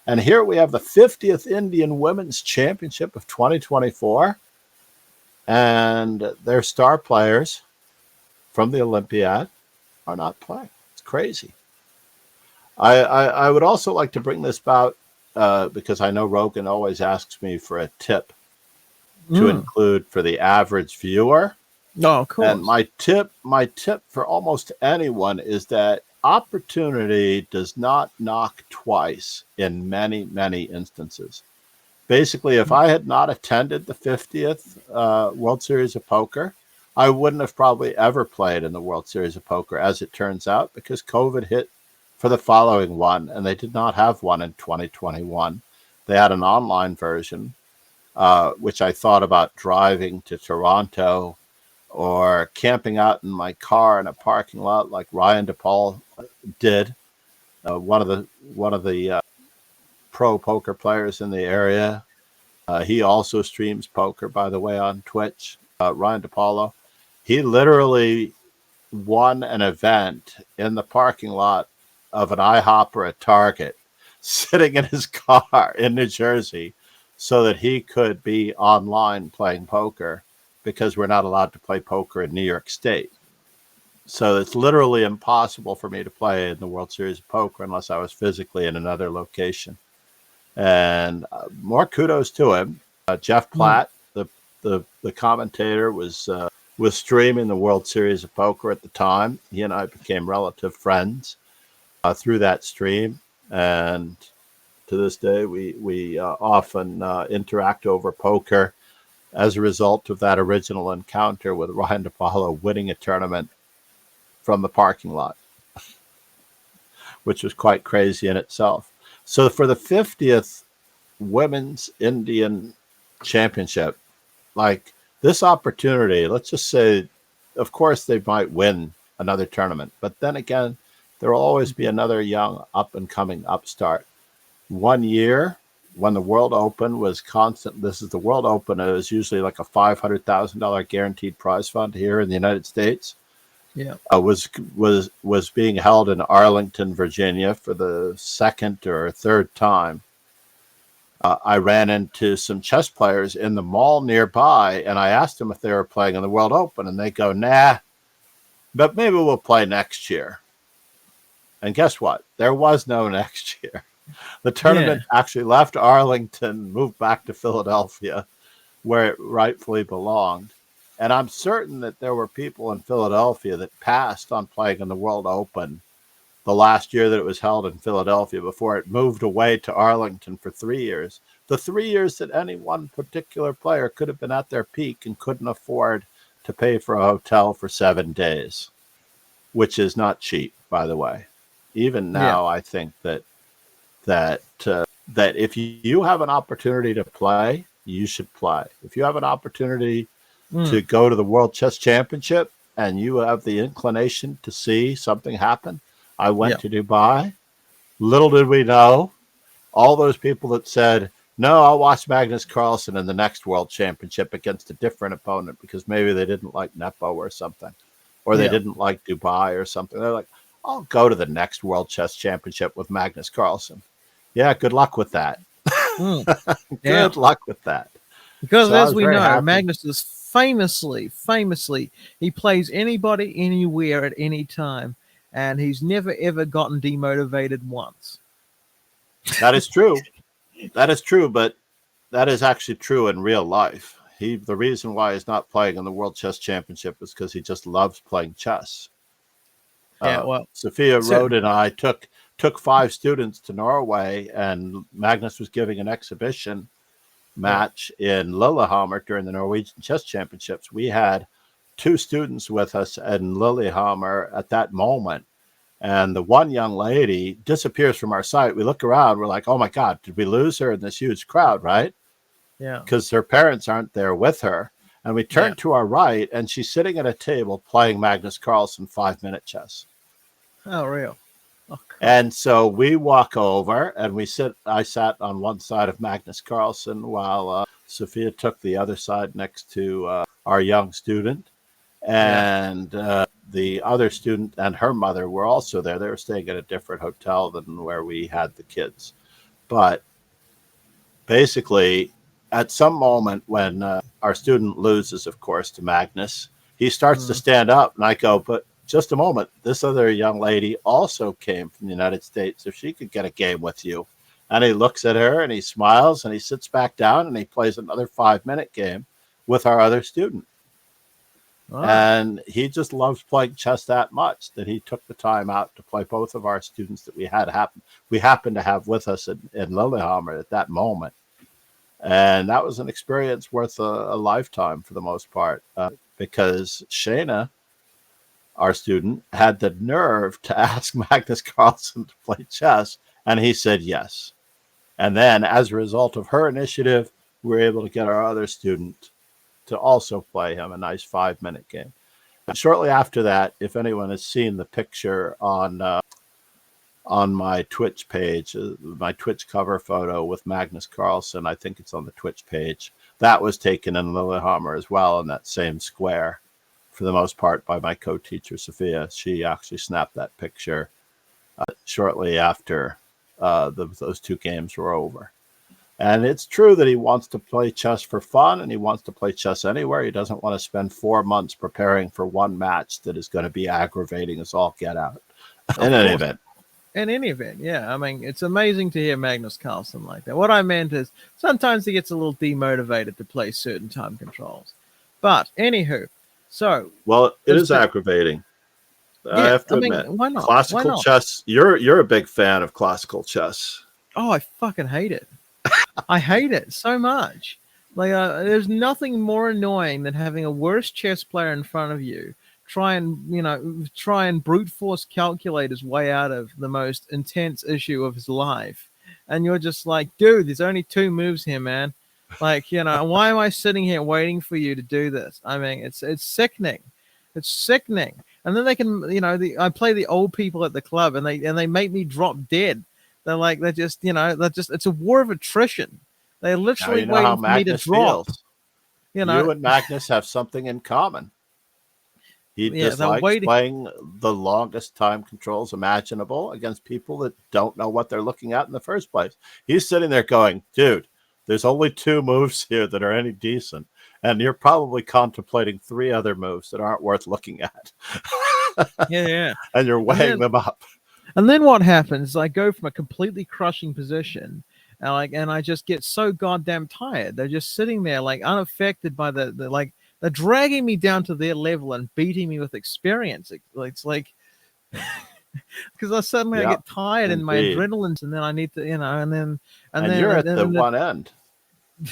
And here we have the 50th Indian Women's Championship of 2024, and their star players from the Olympiad are not playing. It's crazy. I would also like to bring this about because I know Rogan always asks me for a tip to Mm. include for the average viewer. No, of And course. my tip for almost anyone is that opportunity does not knock twice in many, many instances. Basically, if I had not attended the 50th World Series of Poker, I wouldn't have probably ever played in the World Series of Poker, as it turns out, because COVID hit for the following one, and they did not have one in 2021. They had an online version, which I thought about driving to Toronto or camping out in my car in a parking lot like Ryan DePaul did, one of the pro poker players in the area. He also streams poker, by the way, on Twitch. Ryan DePaulo. He literally won an event in the parking lot of an IHOP at Target, sitting in his car in New Jersey, so that he could be online playing poker, because we're not allowed to play poker in New York State. So it's literally impossible for me to play in the World Series of Poker unless I was physically in another location. And more kudos to him. Jeff Mm. Platt, the commentator, was streaming the World Series of Poker at the time. He and I became relative friends through that stream, and to this day we often interact over poker as a result of that original encounter with Ryan DePaulo winning a tournament from the parking lot, which was quite crazy in itself. So for the 50th Women's Indian Championship, like, this opportunity, let's just say, of course, they might win another tournament, but then again, there will always be another young up and coming upstart. One year, when the World Open was constant, this is the World Open, it was usually like a $500,000 guaranteed prize fund here in the United States. Yeah. Was being held in Arlington, Virginia for the second or third time. I ran into some chess players in the mall nearby, and I asked them if they were playing in the World Open, and they go, "Nah, but maybe we'll play next year." And guess what? There was no next year. The Yeah. tournament actually left Arlington, moved back to Philadelphia, where it rightfully belonged. And I'm certain that there were people in Philadelphia that passed on playing in the World Open the last year that it was held in Philadelphia before it moved away to Arlington for 3 years. The 3 years that any one particular player could have been at their peak and couldn't afford to pay for a hotel for 7 days, which is not cheap, by the way. Even Yeah. now, I think that if you have an opportunity to play, you should play. If you have an opportunity to Mm. go to the World Chess Championship and you have the inclination to see something happen, I Yeah. went to Dubai. Little did we know, all those people that said, "No, I'll watch Magnus Carlsen in the next World Championship against a different opponent," because maybe they didn't like Nepo or something, or they Yeah. didn't like Dubai or something. They're like, "I'll go to the next World Chess Championship with Magnus Carlsen." Yeah, good luck with that. Mm. Yeah. Good luck with that. Because So I as was we very know, happy. Magnus is famously, he plays anybody, anywhere, at any time, and he's never ever gotten demotivated once. That is true. That is true, but that is actually true in real life. The reason why he's not playing in the World Chess Championship is because he just loves playing chess. Yeah, well, Sophia so Rode and I took 5 students to Norway, and Magnus was giving an exhibition yeah, match in Lillehammer during the Norwegian Chess Championships. We had 2 students with us in Lillehammer at that moment, and the one young lady disappears from our sight. We look around, we're like, "Oh my God, did we lose her in this huge crowd?" Right? yeah, Because her parents aren't there with her. And we yeah. turn to our right, and she's sitting at a table playing Magnus Carlsen 5-minute chess. Oh, real. Oh, cool. And so we walk over and we sit. I sat on one side of Magnus Carlsen while Sophia took the other side next to our young student. Yeah, And the other student and her mother were also there. They were staying at a different hotel than where we had the kids. But basically, at some moment when our student loses, of course, to Magnus, he starts to mm, stand up. And I go, "But just a moment. This other young lady also came from the United States. If she could get a game with you." And he looks at her and he smiles and he sits back down and he plays another 5-minute game with our other student. wow, And he just loves playing chess that much that he took the time out to play both of our students that we happened to have with us in Lillehammer at that moment. And that was an experience worth a lifetime for the most part, because Shayna, our student, had the nerve to ask Magnus Carlsen to play chess, and he said yes. And then, as a result of her initiative, we were able to get our other student to also play him a nice 5-minute game. And shortly after that, if anyone has seen the picture on my Twitch page, my Twitch cover photo with Magnus Carlsen, I think it's on the Twitch page. That was taken in Lillehammer as well, in that same square for the most part by my co-teacher, Sophia. She actually snapped that picture shortly after those two games were over. And it's true that he wants to play chess for fun, and he wants to play chess anywhere. He doesn't want to spend 4 months preparing for one match that is going to be aggravating as all get out. In any event. In any event, yeah. I mean, it's amazing to hear Magnus Carlsen like that. What I meant is sometimes he gets a little demotivated to play certain time controls. But anywho, so well, it is aggravating. Yeah, I have to admit, why not? Classical chess. You're a big fan of classical chess. Oh, I fucking hate it. I hate it so much. Like, there's nothing more annoying than having a worse chess player in front of you try and brute force calculate his way out of the most intense issue of his life, and you're just like, dude, there's only 2 moves here, man. Like, why am I sitting here waiting for you to do this? I mean, it's sickening. It's sickening. And then they can, I play the old people at the club, and they make me drop dead. They're just, it's a war of attrition. They're literally waiting for me to drop. Feels. You and Magnus have something in common. He dislikes playing the longest time controls imaginable against people that don't know what they're looking at in the first place. He's sitting there going, dude, there's only 2 moves here that are any decent. And you're probably contemplating 3 other moves that aren't worth looking at. Yeah. And you're weighing them up. And then what happens is I go from a completely crushing position, and I just get so goddamn tired. They're just sitting there like unaffected by the they're dragging me down to their level and beating me with experience. It's like because I get tired and my adrenaline's, and then I need to, and then you're at the one end.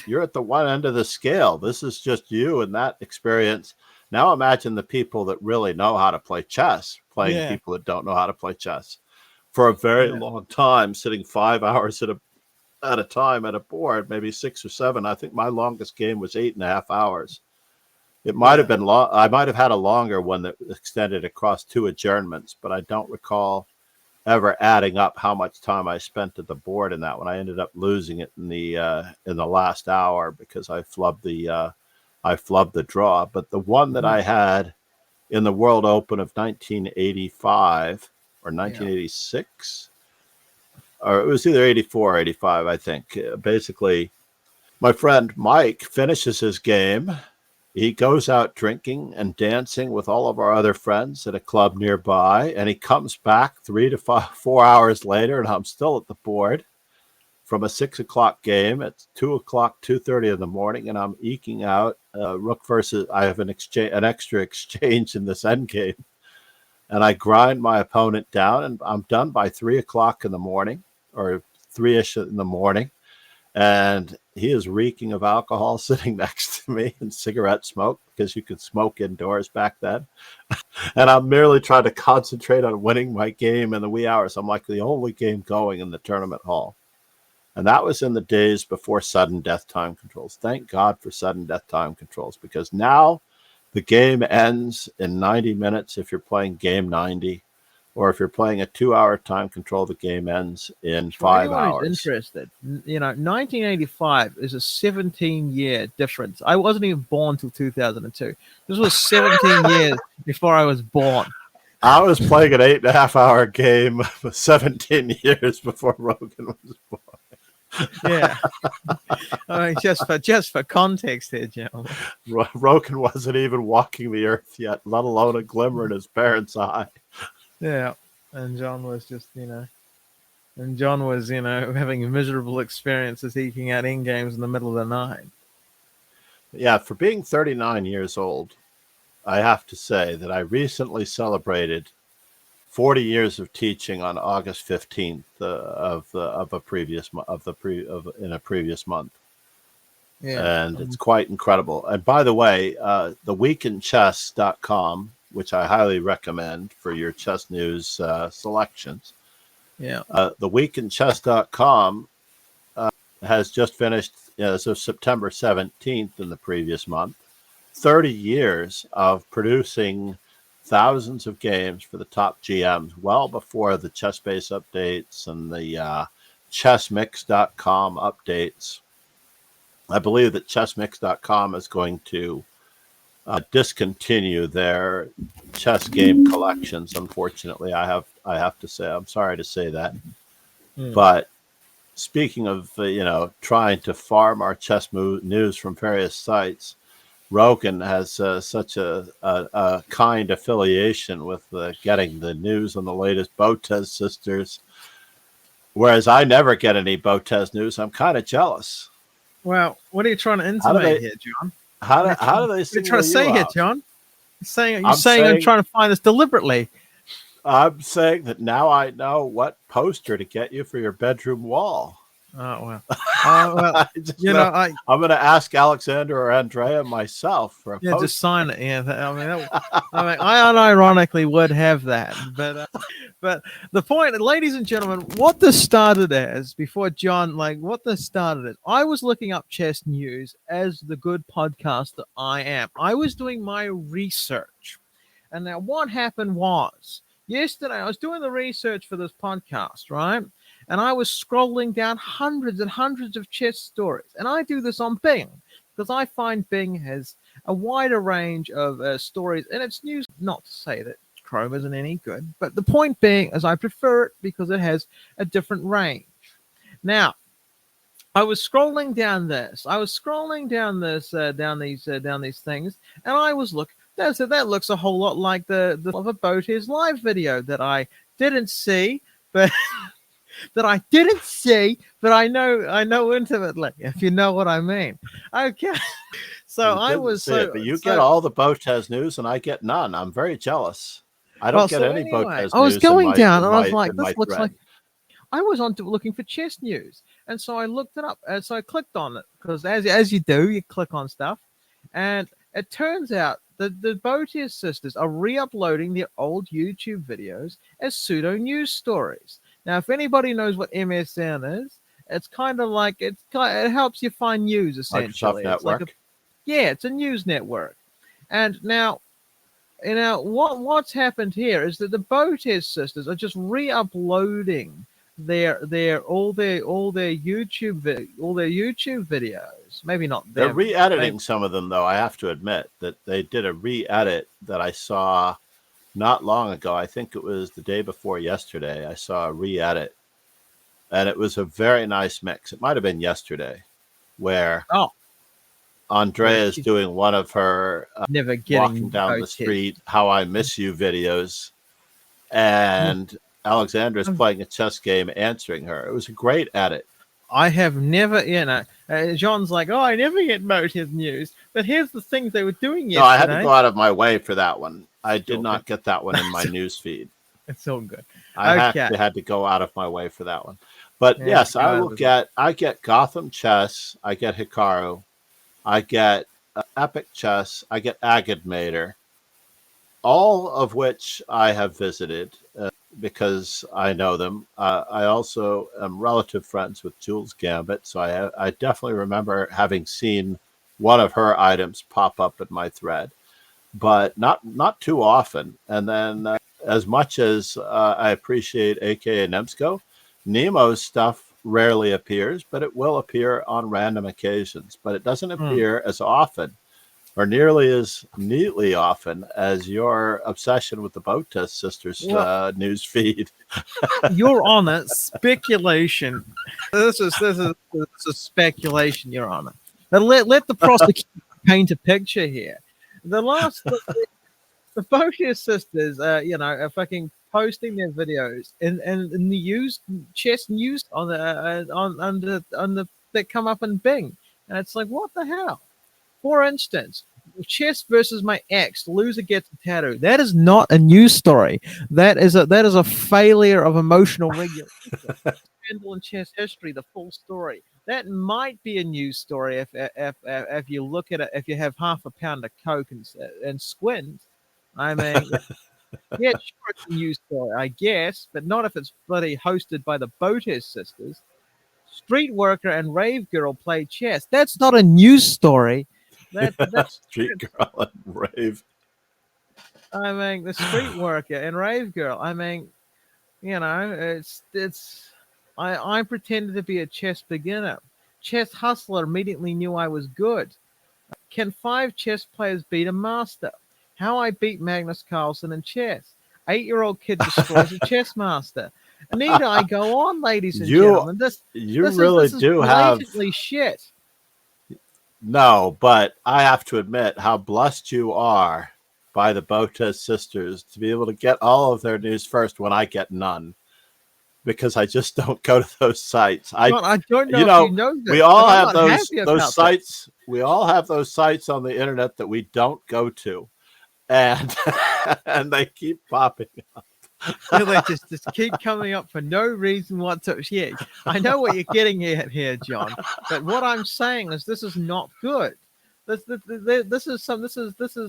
You're at the one end of the scale. This is just you and that experience. Now imagine the people that really know how to play chess playing people that don't know how to play chess for a very long time, sitting 5 hours at a time at a board, maybe 6 or 7. I think my longest game was 8.5 hours. It might have been long. I might have had a longer one that extended across 2 adjournments, but I don't recall ever adding up how much time I spent at the board in that one. I ended up losing it in the last hour because I flubbed the draw. But the one that I had in the World Open of 1985 or 1986, or it was either 84 or 85, I think. Basically, my friend Mike finishes his game. He goes out drinking and dancing with all of our other friends at a club nearby, and he comes back 3 to 4 hours later, and I'm still at the board from a 6 o'clock game. It's 2 o'clock, 2:30 in the morning, and I'm eking out rook versus. I have an extra exchange in this end game, and I grind my opponent down, and I'm done by 3 o'clock in the morning, or 3-ish in the morning. And he is reeking of alcohol sitting next to me and cigarette smoke, because you could smoke indoors back then. And I'm merely trying to concentrate on winning my game in the wee hours. I'm like the only game going in the tournament hall. And that was in the days before sudden death time controls. Thank God for sudden death time controls, because now the game ends in 90 minutes if you're playing game 90. Or if you're playing a 2-hour time control, the game ends in 5 hours. Interested? 1985 is a 17-year difference. I wasn't even born till 2002. This was 17 years before I was born. I was playing an 8.5-hour game 17 years before Rogan was born. Yeah, I mean, just for context here, gentlemen. Rogan wasn't even walking the earth yet, let alone a glimmer in his parents' eye. Yeah, and John was just, having miserable experiences eking out end games in the middle of the night. Yeah, for being 39 years old, I have to say that I recently celebrated 40 years of teaching on August 15th in a previous month. Yeah, and it's quite incredible. And by the way, theweekinchess.com, which I highly recommend for your chess news selections. Yeah. Theweekinchess.com has just finished as of September 17th in the previous month, 30 years of producing thousands of games for the top GMs, well before the ChessBase updates and the chessmix.com updates. I believe that chessmix.com is going to discontinue their chess game collections. Unfortunately, I have to say, I'm sorry to say that. But speaking of trying to farm our chess news from various sites, Rogan has such a kind affiliation with getting the news on the latest Botez sisters, whereas I never get any Botez news. I'm kind of jealous. Well, what are you trying to How do intimate they here, John? how do they What are you trying single to say you here, out? John? You're I'm saying I'm saying trying to find this deliberately. I'm saying that now I know what poster to get you for your bedroom wall. Oh well. Well, I just you know, I'm gonna ask Alexander or Andrea myself for a yeah, just poster. sign it. Yeah, I unironically would have that, but the point, ladies and gentlemen, what this started as before John, what this started as, I was looking up chess news as the good podcaster I am. I was doing my research, and now what happened was yesterday I was doing the research for this podcast, right? And I was scrolling down hundreds and hundreds of chess stories, and I do this on Bing because I find Bing has a wider range of stories in its news. Not to say that Chrome isn't any good, but the point being is I prefer it because it has a different range. Now, I was scrolling down this. I was scrolling down this, down these things, and I was looking. That looks a whole lot like the of a Boaters live video that I didn't see, but but I know intimately, if you know what I mean. Okay, so You I didn't was see it, but you get so all the Botez news and I get none. I'm very jealous. I don't well. get So any anyway, Botez I was news in going my down, in and I was my like, in my this looks like. thread. I was on to looking for chess news, and so I looked it up, and so I clicked on it because as you do, you click on stuff, and it turns out that the Botier sisters are re-uploading their old YouTube videos as pseudo news stories. Now, if anybody knows what MSN is, it's kind of like it helps you find news Microsoft essentially. It's like Network. it's a news network, and now what's happened here is that the Botes sisters are just re-uploading all their YouTube videos. Maybe not They're them. Maybe re-editing some of them, though. I have to admit that they did a re-edit that I saw not long ago. I think it was the day before yesterday. I saw a re-edit, and it was a very nice mix. It might have been yesterday, where oh, where Andrea is she's doing one of her never walking getting down the Botes. street, "How I Miss You" videos, and Alexandra is playing a chess game answering her. It was a great edit. I have never, John's like, oh, I never get Motive news. But here's the things they were doing No, I had to yesterday. go out of my way for that one. I It's did all good. not get that one in my news feed. It's all good. I Okay. actually had to go out of my way for that one. But Yeah, yes, I get Gotham Chess, I get Hikaru, I get Epic Chess, I get Agate Mater, all of which I have visited because I know them. I also am relative friends with Jules Gambit, so I definitely remember having seen one of her items pop up in my thread, but not too often. And then, as much as I appreciate AK and Nemsko, Nemo's stuff rarely appears, but it will appear on random occasions. But it doesn't appear as often or nearly as neatly often as your obsession with the Botas sisters well, news feed. Your Honor, speculation. This is a speculation, Your Honor. But let the prosecutor paint a picture here. The Botier sisters, are fucking posting their videos in the chess news on the that come up in Bing, and it's like, what the hell? For instance, chess versus my ex, loser gets a tattoo. That is not a news story. That is a failure of emotional regulation. Scandal in chess history, the full story. That might be a news story if you look at it. If you have half a pound of coke and squint, I mean, yeah, sure, it's a news story, I guess, but not if it's bloody hosted by the Botes sisters. Street worker and rave girl play chess. That's not a news story. That's Street Girl and Rave. I mean, the street worker and rave girl. I mean, it's. I pretended to be a chess beginner. Chess hustler immediately knew I was good. Can 5 chess players beat a master? How I beat Magnus Carlsen in chess. 8-year-old kid destroys a chess master. Need I go on, ladies and You gentlemen? you This really is do have blatantly shit. no, but I have to admit how blessed you are by the Botez sisters to be able to get all of their news first when I get none, because I just don't go to those sites. John, I don't know You if you know, know we this, but all I'm have not happy those about this. sites. We all have those sites on the internet that we don't go to, and and they keep popping. Yeah, they just keep coming up for no reason whatsoever. Yeah, I know what you're getting at here, John. But what I'm saying is this is not good. This is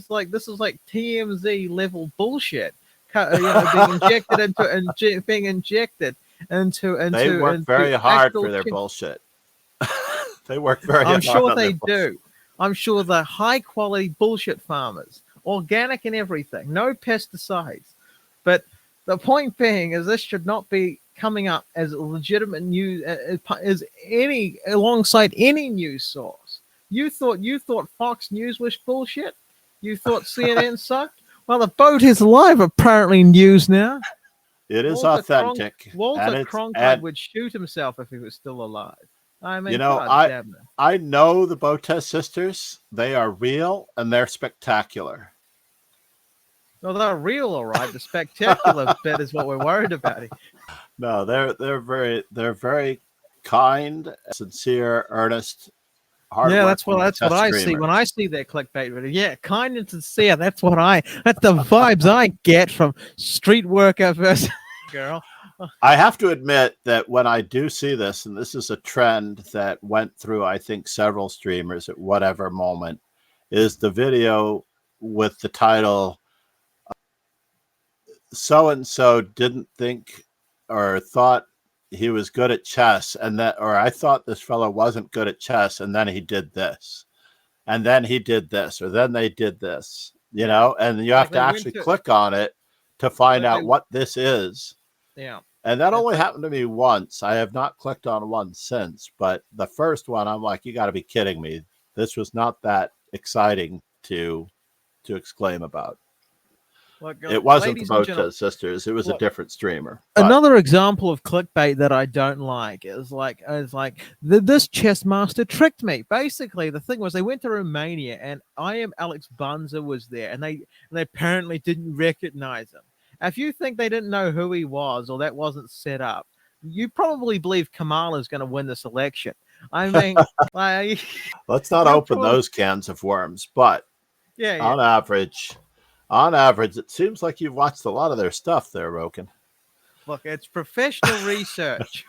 like TMZ level bullshit. Being injected being injected They work into very hard actual. for their bullshit. They work very I'm hard sure on their they bullshit. do. I'm sure they're high quality bullshit farmers, organic and everything, no pesticides. But the point being is this should not be coming up as a legitimate news as any alongside any news source. You thought Fox News was bullshit. You thought CNN sucked. Well, the boat is alive. Apparently, news now. It is Walter Cronk, authentic, Walter and Cronkite would shoot himself if he was still alive. I you mean, know, God damn it. I know the Botez sisters. They are real and they're spectacular. No, they're real, all right. The spectacular bit is what we're worried about. No, they're very kind, sincere, earnest, Yeah, hardworking that's what chess I see when I streamers. see their clickbait video. Yeah, kind and sincere. That's the vibes I get from street worker versus girl. I have to admit that when I do see this, and this is a trend that went through, I think, several streamers at whatever moment, is the video with the title "So and so didn't think or thought he was good at chess, and that, or I thought this fellow wasn't good at chess, and then he did this, and then he did this, or then they did this, you know, and you Like have to they went actually to click on it to find like out they what this is. yeah. And that It's only like happened to me once. I have not clicked on one since, but the first one, I'm like, you got to be kidding me. This was not that exciting to exclaim about. look, It wasn't the ladies and gentlemen. Botez sisters. It was a Look, different streamer. But another example of clickbait that I don't like is this chess master tricked me. Basically, the thing was they went to Romania and I am Alex Bunza was there, and they apparently didn't recognize him. If you think they didn't know who he was or that wasn't set up, you probably believe Kamala is going to win this election. I mean, like, let's not you're open probably those cans of worms. But yeah. on average, on average, it seems like you've watched a lot of their stuff there, Roken. Look, it's professional research.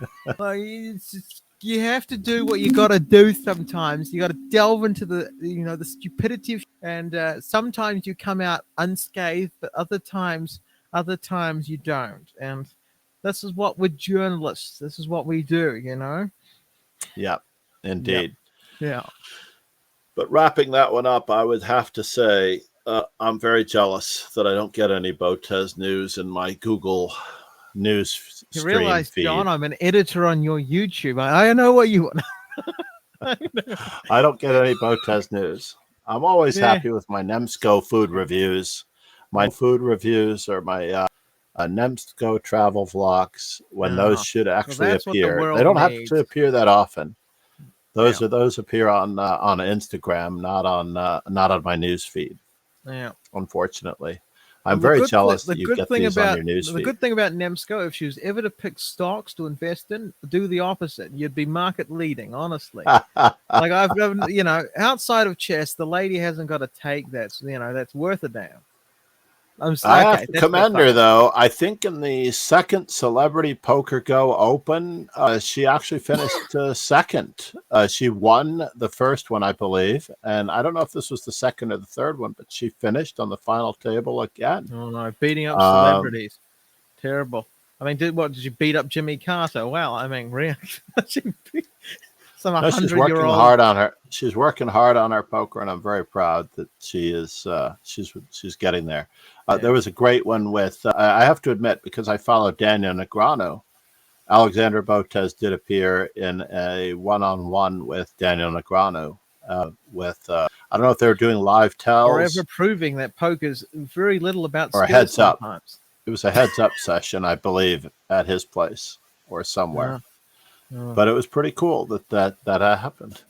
You have to do what you got to do sometimes. You got to delve into the stupidity of, and sometimes you come out unscathed, but other times you don't. And this is what we're journalists. This is what we do. Yeah, Yeah, indeed. yeah. But wrapping that one up, I would have to say I'm very jealous that I don't get any Botez news in my Google news You stream realize, feed. John, I'm an editor on your YouTube. I know what you want. I don't get any Botez news. I'm always Yeah. happy with my Nemsco food reviews. My food reviews or my Nemsco travel vlogs when those should Well, actually that's what the appear. They world don't have needs. to appear that often. Yeah. Those appear on Instagram, not on my news feed. Yeah. Unfortunately, I'm Well, the very good jealous the that you good get thing these on about your news the feed. good thing about Nemsco, if she was ever to pick stocks to invest in, do the opposite. You'd be market leading, honestly. Like I've outside of chess, the lady hasn't got a take that's worth a damn. I have Okay, to that's a bit commend her, funny. though. I think in the second Celebrity Poker Go Open, she actually finished second. She won the first one, I believe. And I don't know if this was the second or the third one, but she finished on the final table again. Oh no, beating up Um, celebrities, terrible. I mean, did you beat up Jimmy Carter? Well, I mean, really, some no, she's 100-year working old. hard on her. She's working hard on her poker, and I'm very proud that she is. She's getting there. There was a great one with. I have to admit, because I follow Daniel Negreanu, Alexander Botez did appear in a one-on-one with Daniel Negreanu with I don't know if they were doing live Forever tells proving that poker's very little about or a skill heads up. sometimes. It was a heads up session, I believe, at his place or somewhere. But it was pretty cool that happened.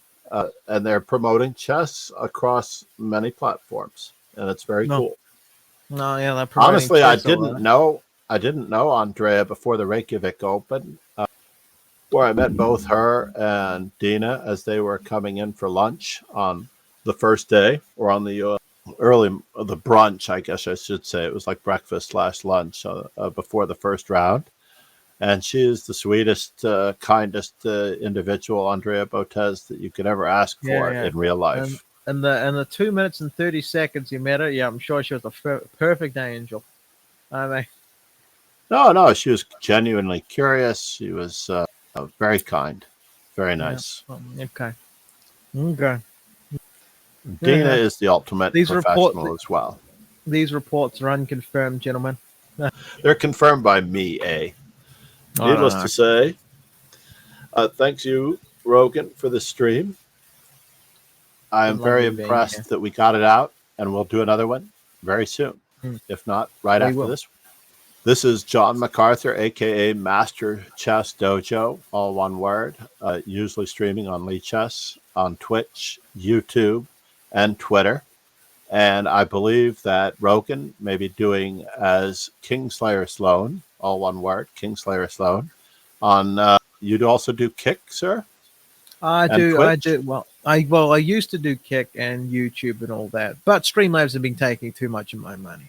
And they're promoting chess across many platforms, and it's very cool. No, yeah, they're promoting Honestly, chess I didn't know Andrea before the Reykjavik Open, where I met both her and Dina as they were coming in for lunch on the first day, or on the the brunch, I guess I should say. It was like breakfast / lunch before the first round. And she is the sweetest, kindest individual, Andrea Botez, that you could ever ask for in real life. And the 2 minutes and 30 seconds you met her, yeah, I'm sure she was a perfect angel. I mean, No, she was genuinely curious. She was very kind, very nice. Okay. Dina is the ultimate professional as well. These reports are unconfirmed, gentlemen. They're confirmed by me, Needless to say, thanks you, Rogan, for the stream. I am very impressed that we got it out, and we'll do another one very soon. If not, right after this one. This is John MacArthur, a.k.a. Master Chess Dojo, all one word, usually streaming on Lee Chess, on Twitch, YouTube, and Twitter. And I believe that Rogan may be doing as Kingslayer Sloan, all one word, Kingslayer Sloan. On you'd also do Kick, sir? I do. Well, I used to do Kick and YouTube and all that, but Streamlabs have been taking too much of my money.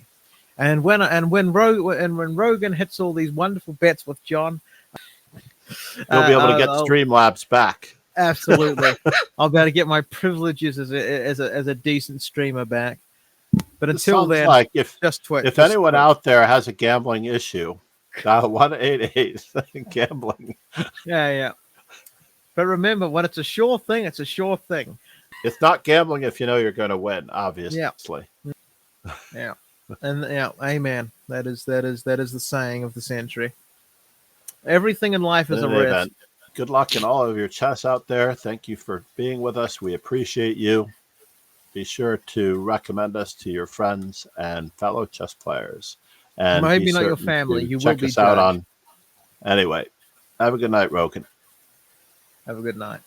And when Rogan hits all these wonderful bets with John, you'll be able to get Streamlabs back. Absolutely, I'll be able to get my privileges as a decent streamer back. But until then, like if just anyone out there has a gambling issue, dial 1-888 gambling. Yeah. But remember, when it's a sure thing, it's a sure thing. It's not gambling if you know you're going to win, obviously. Yeah. And amen. That is the saying of the century. Everything in life is a risk. Good luck in all of your chess out there. Thank you for being with us. We appreciate you. Be sure to recommend us to your friends and fellow chess players. And maybe not your family. You will be check us out on. Anyway, have a good night, Rogan. Have a good night.